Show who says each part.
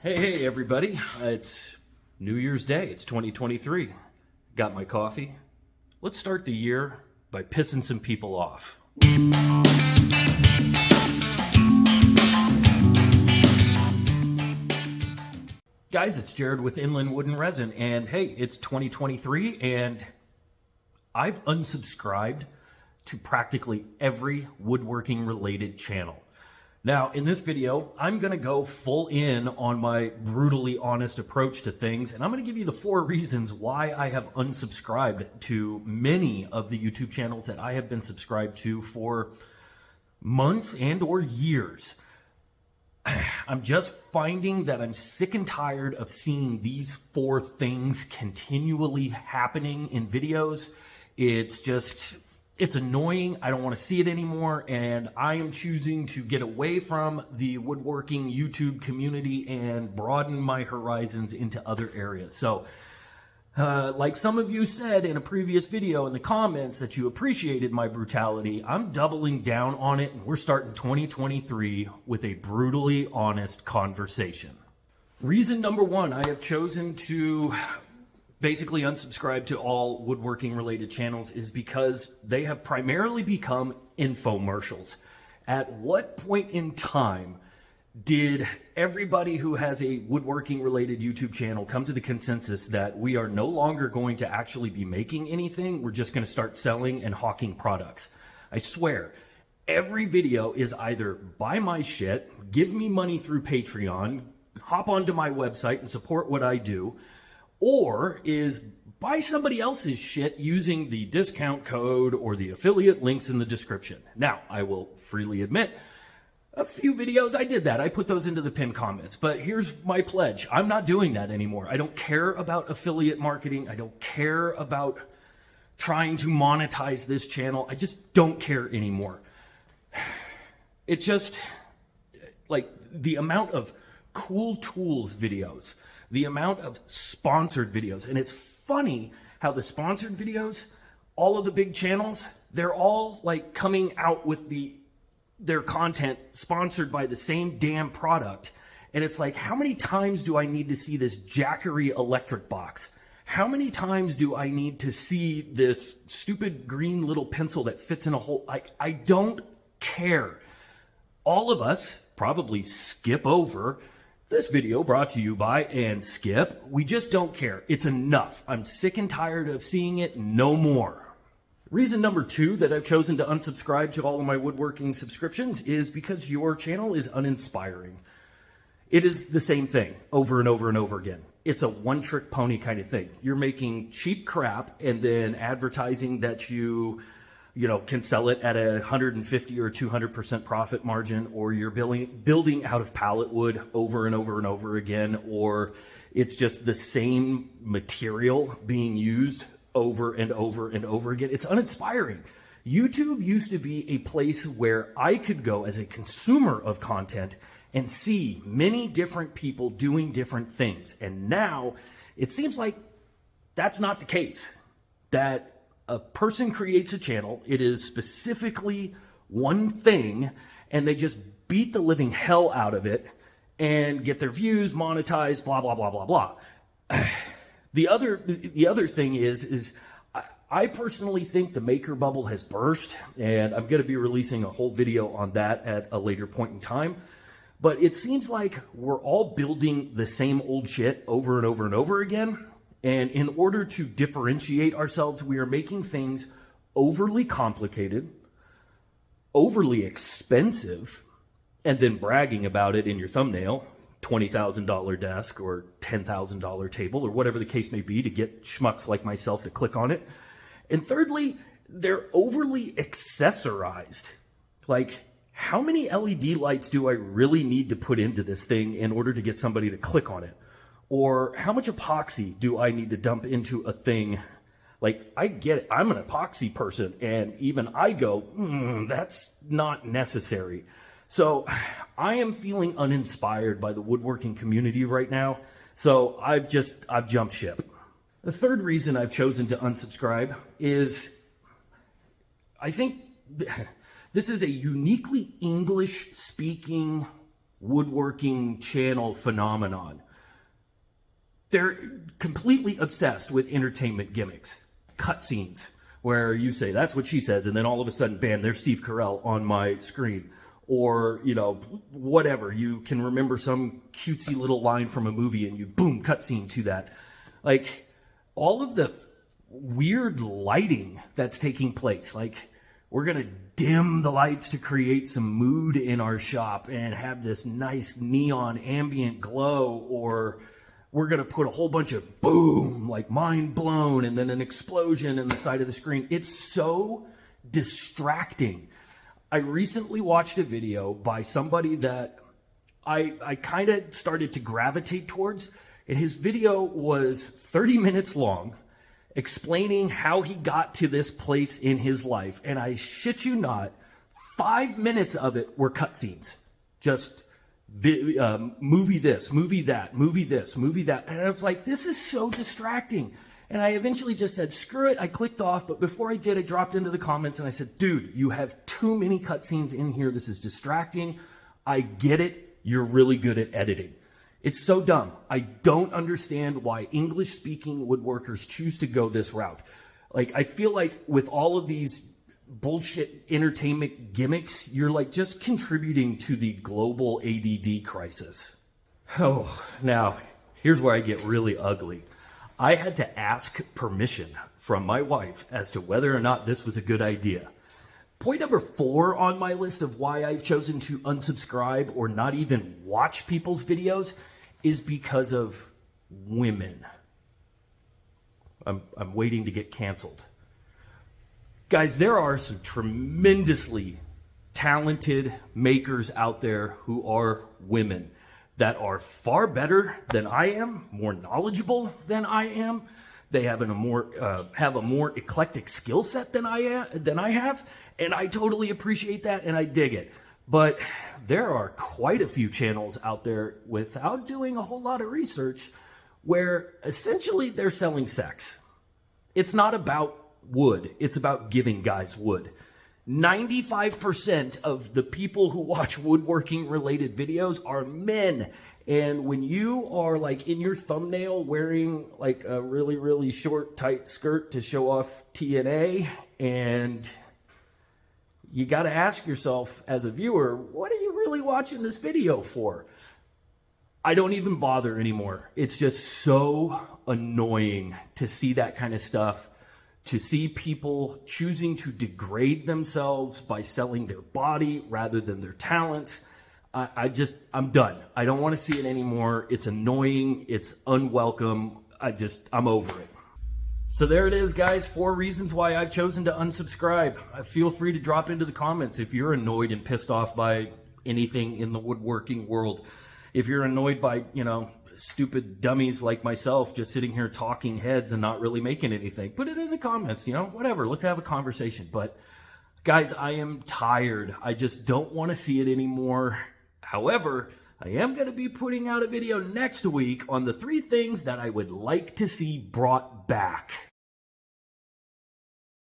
Speaker 1: Hey, everybody. It's New Year's Day. It's 2023. Got my coffee. Let's start the year by pissing some people off. Guys, it's Jared with Inland Wood and Resin, and hey, it's 2023, and I've unsubscribed to practically every woodworking related channel. Now, in this video, I'm going to go full in on my brutally honest approach to things, and I'm going to give you the 4 reasons why I have unsubscribed to many of the YouTube channels that I have been subscribed to for months and or years. I'm just finding that I'm sick and tired of seeing these 4 things continually happening in videos. It's annoying. I don't want to see it anymore, and I am choosing to get away from the woodworking YouTube community and broaden my horizons into other areas. So, like some of you said in a previous video in the comments that you appreciated my brutality, I'm doubling down on it, and we're starting 2023 with a brutally honest conversation. Reason number 1, I have chosen to basically unsubscribe to all woodworking related channels is because they have primarily become infomercials. At what point in time did everybody who has a woodworking related YouTube channel come to the consensus that we are no longer going to actually be making anything? We're just going to start selling and hawking products. I swear, every video is either buy my shit, give me money through Patreon, hop onto my website and support what I do, or is buy somebody else's shit using the discount code or the affiliate links in the description. Now, I will freely admit, a few videos I did that. I put those into the pinned comments. But here's my pledge. I'm not doing that anymore. I don't care about affiliate marketing. I don't care about trying to monetize this channel. I just don't care anymore. It's just like the amount of cool tools videos, the amount of sponsored videos. And it's funny how the sponsored videos, all of the big channels, they're all like coming out with their content sponsored by the same damn product. And it's like, how many times do I need to see this Jackery electric box? How many times do I need to see this stupid green little pencil that fits in a hole? I don't care. All of us probably skip over this video brought to you by and skip. We just don't care. It's enough. I'm sick and tired of seeing it. No more. Reason number 2 that I've chosen to unsubscribe to all of my woodworking subscriptions is because your channel is uninspiring. It is the same thing over and over and over again. It's a one-trick pony kind of thing. You're making cheap crap and then advertising that you can sell it at a 150 or 200% profit margin, or you're building out of pallet wood over and over and over again, or it's just the same material being used over and over and over again. It's uninspiring. YouTube used to be a place where I could go as a consumer of content and see many different people doing different things. And now it seems like that's not the case. That a person creates a channel, it is specifically one thing, and they just beat the living hell out of it and get their views monetized, blah, blah, blah, blah, blah. The other thing is I personally think the maker bubble has burst, and I'm going to be releasing a whole video on that at a later point in time. But it seems like we're all building the same old shit over and over and over again. And in order to differentiate ourselves, we are making things overly complicated, overly expensive, and then bragging about it in your thumbnail, $20,000 desk or $10,000 table or whatever the case may be to get schmucks like myself to click on it. And thirdly, they're overly accessorized. Like, how many LED lights do I really need to put into this thing in order to get somebody to click on it? Or how much epoxy do I need to dump into a thing? Like, I get it. I'm an epoxy person, and even I go, that's not necessary. So I am feeling uninspired by the woodworking community right now. So I've jumped ship. The third reason I've chosen to unsubscribe is I think this is a uniquely English speaking woodworking channel phenomenon. They're completely obsessed with entertainment gimmicks, cutscenes, where you say, that's what she says, and then all of a sudden, bam, there's Steve Carell on my screen. Or, you know, whatever. You can remember some cutesy little line from a movie and you, boom, cutscene to that. Like, all of the weird lighting that's taking place. Like, we're going to dim the lights to create some mood in our shop and have this nice neon ambient glow, or we're going to put a whole bunch of boom, like mind blown, and then an explosion in the side of the screen. It's so distracting. I recently watched a video by somebody that I kind of started to gravitate towards, and his video was 30 minutes long, explaining how he got to this place in his life. And I shit you not, 5 minutes of it were cutscenes. Just movie this, movie that, movie this, movie that. And I was like, this is so distracting. And I eventually just said, screw it. I clicked off. But before I did, I dropped into the comments and I said, dude, you have too many cutscenes in here. This is distracting. I get it. You're really good at editing. It's so dumb. I don't understand why English-speaking woodworkers choose to go this route. Like, I feel like with all of these bullshit entertainment gimmicks, you're like just contributing to the global ADD crisis. Oh, now, here's where I get really ugly. I had to ask permission from my wife as to whether or not this was a good idea. Point number 4 on my list of why I've chosen to unsubscribe or not even watch people's videos is because of women. I'm waiting to get canceled. Guys, there are some tremendously talented makers out there who are women that are far better than I am, more knowledgeable than I am. They have a more eclectic skill set than I have, and I totally appreciate that and I dig it. But there are quite a few channels out there without doing a whole lot of research where essentially they're selling sex. It's not about wood, it's about giving guys wood. 95% of the people who watch woodworking related videos are men. And when you are like in your thumbnail wearing like a really, really short, tight skirt to show off TNA, and you got to ask yourself as a viewer, what are you really watching this video for? I don't even bother anymore. It's just so annoying to see that kind of stuff. To see people choosing to degrade themselves by selling their body rather than their talents. I'm done. I don't want to see it anymore. It's annoying. It's unwelcome. I'm over it. So there it is, guys. 4 reasons why I've chosen to unsubscribe. Feel free to drop into the comments if you're annoyed and pissed off by anything in the woodworking world. If you're annoyed by, stupid dummies like myself just sitting here talking heads and not really making anything, put it in the comments, whatever. Let's have a conversation. But guys, I am tired. I just don't want to see it anymore. However, I am going to be putting out a video next week on the 3 things that I would like to see brought back.